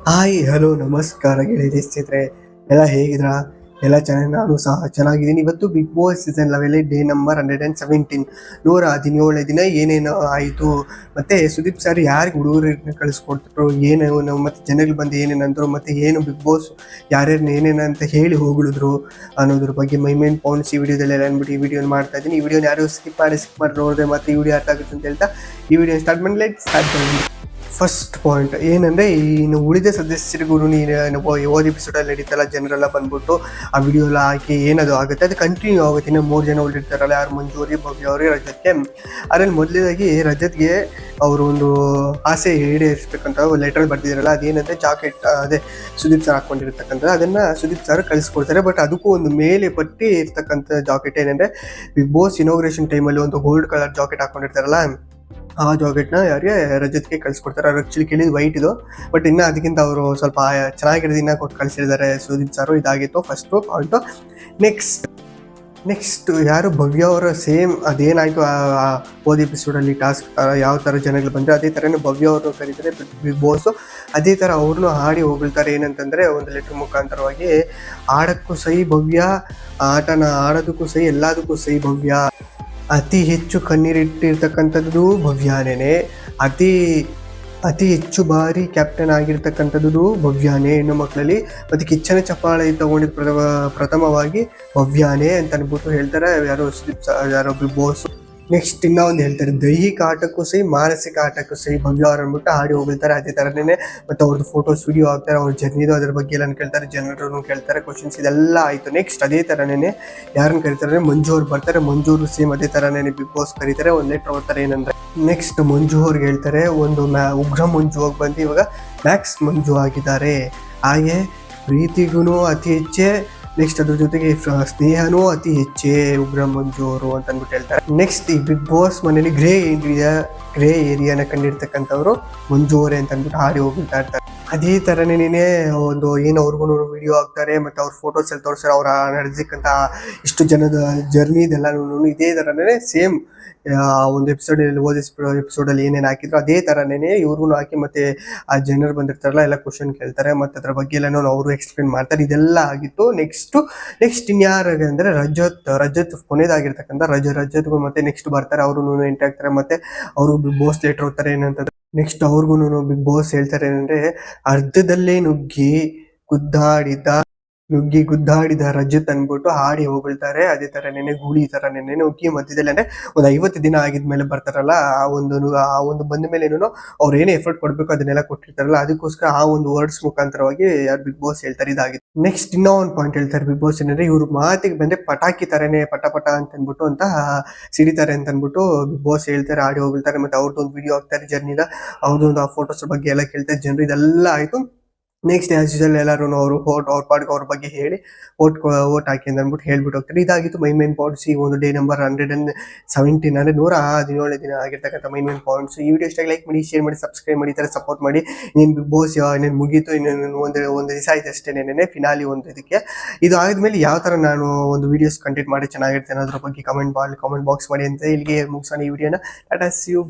Hi hello ನಮಸ್ಕಾರ ಗೆಳೆಯರೇ ಸ್ನೇಹಿತರೆ, ಎಲ್ಲ ಹೇಗಿದ್ರಾ? ಎಲ್ಲ ಚೆನ್ನಾಗಿ, ನಾನು ಸಹ ಚೆನ್ನಾಗಿದ್ದೀನಿ. ಇವತ್ತು Bigg Boss season 11 day number 117 117ನೇ ದಿನ ಏನೇನು ಆಯಿತು, ಮತ್ತು ಸುದೀಪ್ ಸರ್ ಯಾರಿಗೆ ಹುಡುಗರನ್ನ ಕಳಿಸ್ಕೊಡ್ತರು, ಏನೇನು ಮತ್ತು ಜನಗಳು ಬಂದು ಏನೇನಂದರು, ಮತ್ತು ಏನು ಬಿಗ್ ಬಾಸ್ ಯಾರ್ಯಾರನ್ನ ಏನೇನಂತ ಹೇಳಿ ಹೋಗಿದ್ರು ಅನ್ನೋದ್ರ ಬಗ್ಗೆ ಮೈನ್ ಪಾಯಿಂಟ್ಸ್ ಈ ವಿಡಿಯೋದಲ್ಲಿ ಅಂದ್ಬಿಟ್ಟು ಈ ವಿಡಿಯೋನ ಮಾಡ್ತಾ ಇದ್ದೀನಿ. ಈ ವಿಡಿಯೋನ ಯಾರು ಸ್ಕಿಪ್ ಮಾಡಿ ನೋಡಿದ್ರೆ ಮತ್ತೆ ಈ ವಿಡಿಯೋ ಅರ್ಥ ಆಗುತ್ತೆ ಅಂತ ಹೇಳ್ತಾ ಈ ವಿಡಿಯೋ ಸ್ಟಾರ್ಟ್ ಮಾಡಿ ಸ್ಟಾರ್ಟ್ ಮಾಡಿ. ಫಸ್ಟ್ ಪಾಯಿಂಟ್ ಏನಂದರೆ, ಇನ್ನು ಉಳಿದ ಸದಸ್ಯರಿಗೂ ನೀನು ಹೋದ ಎಪಿಸೋಡಲ್ಲಿ ನಡೀತಲ್ಲ, ಜನರೆಲ್ಲ ಬಂದ್ಬಿಟ್ಟು ಆ ವಿಡಿಯೋ ಎಲ್ಲ ಹಾಕಿ ಏನದು ಆಗುತ್ತೆ ಅದು ಕಂಟಿನ್ಯೂ ಆಗುತ್ತೆ. ಇನ್ನು 3 ಜನ ಉಳಿದಿರ್ತಾರಲ್ಲ, ಯಾರು ಮಂಜು ಅವ್ರಿಗೆ, ಭವ್ಯ ಅವ್ರಿಗೆ, ರಜತ್ಗೆ. ಅದರಲ್ಲಿ ಮೊದಲನೇದಾಗಿ ರಜತ್ಗೆ ಅವರು ಒಂದು ಆಸೆ ಈಡೇರಿಸ್ಬೇಕಂತ ಲೆಟರ್ ಬರ್ತಿದಾರಲ್ಲ, ಅದೇನಂದರೆ ಜಾಕೆಟ್, ಅದೇ ಸುದೀಪ್ ಸರ್ ಹಾಕ್ಕೊಂಡಿರ್ತಕ್ಕಂಥದ್ದು, ಅದನ್ನು ಸುದೀಪ್ ಸರ್ ಕಳಿಸ್ಕೊಡ್ತಾರೆ. ಬಟ್ ಅದಕ್ಕೂ ಒಂದು ಮೇಲೆ ಪಟ್ಟಿ ಇರ್ತಕ್ಕಂಥ ಜಾಕೆಟ್ ಏನಂದರೆ, ಬಿಗ್ ಬಾಸ್ ಇನಾಗ್ರೇಷನ್ ಟೈಮಲ್ಲಿ ಒಂದು ಗೋಲ್ಡ್ ಕಲರ್ ಜಾಕೆಟ್ ಹಾಕ್ಕೊಂಡಿರ್ತಾರಲ್ಲ, ಆ ಜಾಕೆಟ್ನ ಯಾರಿಗೆ, ರಜತ್ಗೆ ಕಳಿಸ್ಕೊಡ್ತಾರೆ. ಅವ್ರು ಆ್ಯಕ್ಚುಲಿ ಕೇಳಿದ್ದು ವೈಟ್ ಇದು, ಬಟ್ ಇನ್ನು ಅದಕ್ಕಿಂತ ಅವರು ಸ್ವಲ್ಪ ಚೆನ್ನಾಗಿರೋದನ್ನ ಕೊಟ್ಟು ಕಳಿಸಿದ್ದಾರೆ ಸುದೀಪ್ ಸಾರು. ಇದಾಗಿತ್ತು ಫಸ್ಟು ಪಾಯಿಂಟು. ನೆಕ್ಸ್ಟ್ ಯಾರು ಭವ್ಯ ಅವರ ಸೇಮ್ ಅದೇನಾಯಿತು ಹೋದ ಎಪಿಸೋಡಲ್ಲಿ ಟಾಸ್ಕ್ ಯಾವ ಥರ ಜನಗಳು ಬಂದರೆ ಅದೇ ಥರನೇ ಭವ್ಯ ಅವರು ಕರೀತಾರೆ ಬಿಗ್ ಬಾಸು. ಅದೇ ಥರ ಅವ್ರನ್ನೂ ಹಾಡಿ ಹೋಗ್ತಾರೆ. ಏನಂತಂದರೆ ಒಂದು ಲೆಟ್ರ್ ಮುಖಾಂತರವಾಗಿ, ಆಡೋಕ್ಕೂ ಸಹಿ ಭವ್ಯ, ಆಟನ ಆಡೋದಕ್ಕೂ ಸಹಿ, ಎಲ್ಲದಕ್ಕೂ ಸಹಿ ಭವ್ಯ. ಅತಿ ಹೆಚ್ಚು ಕಣ್ಣೀರಿಟ್ಟಿರ್ತಕ್ಕಂಥದ್ದು ಭವ್ಯಾನೇ, ಅತಿ ಹೆಚ್ಚು ಬಾರಿ ಕ್ಯಾಪ್ಟನ್ ಆಗಿರ್ತಕ್ಕಂಥದ್ದು ಭವ್ಯಾನೇ ಹೆಣ್ಣು ಮಕ್ಕಳಲ್ಲಿ, ಮತ್ತು ಕಿಚ್ಚನ ಚಪ್ಪಾಳೆ ತಗೊಂಡಿದ್ದು ಪ್ರಥಮವಾಗಿ ಭವ್ಯಾನೇ ಅಂತ ಅಂದ್ಬಿಟ್ಟು ಹೇಳ್ತಾರೆ ಯಾರೋ ಬಿಗ್ ಬಾಸ್. ನೆಕ್ಸ್ಟ್ ಇನ್ನೂ ಒಂದು ಹೇಳ್ತಾರೆ, ದೈಹಿಕ ಆಟಕ್ಕೂ ಸಹಿ, ಮಾನಸಿಕ ಆಟಕ್ಕೂ ಸಹಿ ಭವ್ಯ ಅವ್ರು ಅಂದ್ಬಿಟ್ಟು ಹಾಡಿ ಹೋಗಿರ್ತಾರೆ. ಅದೇ ಥರನೇ ಮತ್ತು ಅವ್ರದ್ದು ಫೋಟೋಸ್ ವಿಡಿಯೋ ಹಾಕ್ತಾರೆ, ಅವ್ರ ಜರ್ನಿದು ಅದ್ರ ಬಗ್ಗೆ ಎಲ್ಲ ಕೇಳ್ತಾರೆ, ಜನರನ್ನು ಕೇಳ್ತಾರೆ, ಕ್ವಶನ್ಸ್ ಇದೆಲ್ಲ ಆಯಿತು. ನೆಕ್ಸ್ಟ್ ಅದೇ ಥರನೇ ಯಾರನ್ನು ಕರೀತಾರೆ, ಮಂಜು ಅವ್ರು ಬರ್ತಾರೆ. ಮಂಜು ಅವರು ಸೇಮ್ ಅದೇ ಥರನೇ ಬಿಗ್ ಬಾಸ್ ಕರೀತಾರೆ, ಒಂದು ಲೆಟ್ರ್ ಓದ್ತಾರೆ. ಏನಂದರೆ, ನೆಕ್ಸ್ಟ್ ಮಂಜು ಅವ್ರಿಗೆ ಹೇಳ್ತಾರೆ, ಒಂದು ಉಗ್ರ ಮಂಜು ಹೋಗಿ ಬಂದು ಇವಾಗ ಮ್ಯಾಕ್ಸ್ ಮಂಜು ಆಗಿದ್ದಾರೆ. ಹಾಗೆ ಪ್ರೀತಿಗೂ ಅತಿ ಹೆಚ್ಚೇ, ನೆಕ್ಸ್ಟ್ ಅದ್ರ ಜೊತೆಗೆ ಸ್ನೇಹನೂ ಅತಿ ಹೆಚ್ಚೇ ಉಗ್ರ ಮಂಜು ಅವರು ಅಂತ ಅಂದ್ಬಿಟ್ಟು ಹೇಳ್ತಾರೆ. ನೆಕ್ಸ್ಟ್ ಈ ಬಿಗ್ ಬಾಸ್ ಮನೇಲಿ ಗ್ರೇ ಏರಿಯಾನ ಕಂಡಿರ್ತಕ್ಕಂಥವ್ರು ಮಂಜು ಅವರೇ ಅಂತ ಅಂದ್ಬಿಟ್ಟು ಹಾಡಿ ಹೋಗ್ತಾ ಇರ್ತಾರೆ. ಅದೇ ಥರನೇ ಒಂದು ಏನು ಅವ್ರಿಗೂ ವಿಡಿಯೋ ಹಾಕ್ತಾರೆ, ಮತ್ತು ಅವ್ರ ಫೋಟೋಸ್ ಎಲ್ಲ ತೋರಿಸ್ತಾರೆ, ಅವ್ರ ನಡೆದಿಕ್ಕಂಥ ಇಷ್ಟು ಜನದ ಜರ್ನಿದೆಲ್ಲನೂ ಇದೇ ಥರನೇ ಸೇಮ್ ಒಂದು ಎಪಿಸೋಡಲ್ಲಿ ಏನೇನು ಹಾಕಿದ್ರು ಅದೇ ಥರನೇ ಇವ್ರಿಗೂ ಹಾಕಿ, ಮತ್ತು ಆ ಜನರು ಬಂದಿರ್ತಾರಲ್ಲ ಎಲ್ಲ ಕ್ವಶನ್ ಕೇಳ್ತಾರೆ, ಮತ್ತು ಅದ್ರ ಬಗ್ಗೆ ಎಲ್ಲನೂ ಅವರು ಎಕ್ಸ್ಪ್ಲೇನ್ ಮಾಡ್ತಾರೆ. ಇದೆಲ್ಲ ಆಗಿತ್ತು. ನೆಕ್ಸ್ಟ್ ಇನ್ಯಾರಿಗೆ ಅಂದರೆ ರಜತ್ ಕೊನೆಯದಾಗಿರ್ತಕ್ಕಂಥ ರಜತ್ಗೂ ಮತ್ತೆ ನೆಕ್ಸ್ಟ್ ಬರ್ತಾರೆ, ಅವರು ಎಂಟ್ರಿ ಆಗ್ತಾರೆ, ಮತ್ತು ಅವರು ಬಿಗ್ ಬಾಸ್ ಲೆಟರ್ ಓದ್ತಾರೆ. ಏನಂತಂದ್ರೆ, ನೆಕ್ಸ್ಟ್ ಅವ್ರಿಗೂ ಬಿಗ್ ಬಾಸ್ ಹೇಳ್ತಾರೆ ಏನಂದರೆ, ಅರ್ಧದಲ್ಲೇ ನುಗ್ಗಿ ಗುದ್ದಾಡಿದ ರಜತ್ ಅಂದ್ಬಿಟ್ಟು ಹಾಡಿ ಹೋಗ್ತಾರೆ. ಅದೇ ಥರನೇ ಗೂಳಿ ಥರನೇ ನುಗ್ಗಿ ಮಧ್ಯದಲ್ಲಿ, ಅಂದರೆ ಒಂದು 50 ದಿನ ಆಗಿದ್ಮೇಲೆ ಬರ್ತಾರಲ್ಲ, ಆ ಒಂದು ಬಂದ ಮೇಲೆ ಅವ್ರು ಏನೇ ಎಫರ್ಟ್ ಕೊಡಬೇಕು ಅದನ್ನೆಲ್ಲ ಕೊಟ್ಟಿರ್ತಾರಲ್ಲ, ಅದಕ್ಕೋಸ್ಕರ ಆ ಒಂದು ವರ್ಡ್ಸ್ ಮುಖಾಂತರವಾಗಿ ಯಾರು ಬಿಗ್ ಬಾಸ್ ಹೇಳ್ತಾರೆ. ಇದಾಗಿದೆ. ನೆಕ್ಸ್ಟ್ ಇನ್ನೂ ಒಂದು ಪಾಯಿಂಟ್ ಹೇಳ್ತಾರೆ ಬಿಗ್ ಬಾಸ್ ಏನಂದರೆ, ಇವ್ರ ಮಾತಿಗೆ ಬಂದರೆ ಪಟಾಕಿ ಥರನೇ ಪಟ ಅಂತ ಅಂದ್ಬಿಟ್ಟು ಅಂತ ಸಿಡಿತಾರೆ ಅಂತ ಅಂದ್ಬಿಟ್ಟು ಬಿಗ್ ಬಾಸ್ ಹೇಳ್ತಾರೆ, ಆಡಿ ಹೋಗ್ತಾರೆ. ಮತ್ತು ಅವ್ರದ್ದೊಂದು ವಿಡಿಯೋ ಹಾಕ್ತಾರೆ ಜರ್ನಿದ, ಅವ್ರದ್ದೊಂದು ಆ ಫೋಟೋಸ್ ಬಗ್ಗೆ ಎಲ್ಲ ಕೇಳ್ತಾರೆ ಜನರು. ಇದೆಲ್ಲ ಆಯಿತು. ನೆಕ್ಸ್ಟ್ ಆಸ್ ಯೂಶುವಲ್ ಎಲ್ಲರೂ ಅವರು ಅವ್ರ ಪಾಡ್ಗೆ ಅವ್ರ ಬಗ್ಗೆ ಹೇಳಿ ಓಟ್ ಹಾಕಿ ಅಂತ ಅಂದ್ಬಿಟ್ಟು ಹೇಳ್ಬಿಟ್ಟು ಹೋಗ್ತಾರೆ. ಇದಾಗಿತ್ತು ಮೈನ್ ಪಾಯಿಂಟ್ಸ್ ಈ ಒಂದು ಡೇ ನಂಬರ್ 117 ಅಂದರೆ 117ನೇ ದಿನ ಆಗಿರ್ತಕ್ಕಂಥ ಮೈನ್ ಪಾಯಿಂಟ್ಸ್. ಈ ವಿಡಿಯೋ ಇಷ್ಟ ಲೈಕ್ ಮಾಡಿ, ಶೇರ್ ಮಾಡಿ, ಸಬ್ಸ್ಕ್ರೈಬ್ ಮಾಡಿ, ಈ ಥರ ಸಪೋರ್ಟ್ ಮಾಡಿ. ನೀನು ಬಿಗ್ ಬಾಸ್ ಇನ್ನೇನು ಮುಗೀತು, ಇನ್ನೇನು ಒಂದು ದಿವಸ ಆಯ್ತು ಅಷ್ಟೇ, ಫಿನಾಲಿ ಒಂದು ಇದಕ್ಕೆ. ಇದು ಆದಮೇಲೆ ಯಾವ ಥರ ನಾನು ಒಂದು ವೀಡಿಯೋಸ್ ಕಂಟೆಂಟ್ ಮಾಡಿ ಚೆನ್ನಾಗಿರ್ತೇನೆ ಅನ್ನೋದ್ರ ಬಗ್ಗೆ ಕಾಮೆಂಟ್ ಬಾಕ್ಸ್ ಮಾಡಿ ಅಂತ ಇಲ್ಲಿಗೆ ಮುಗಿಸೋಣ ಈ ವಿಡಿಯೋನ. Tata, see you.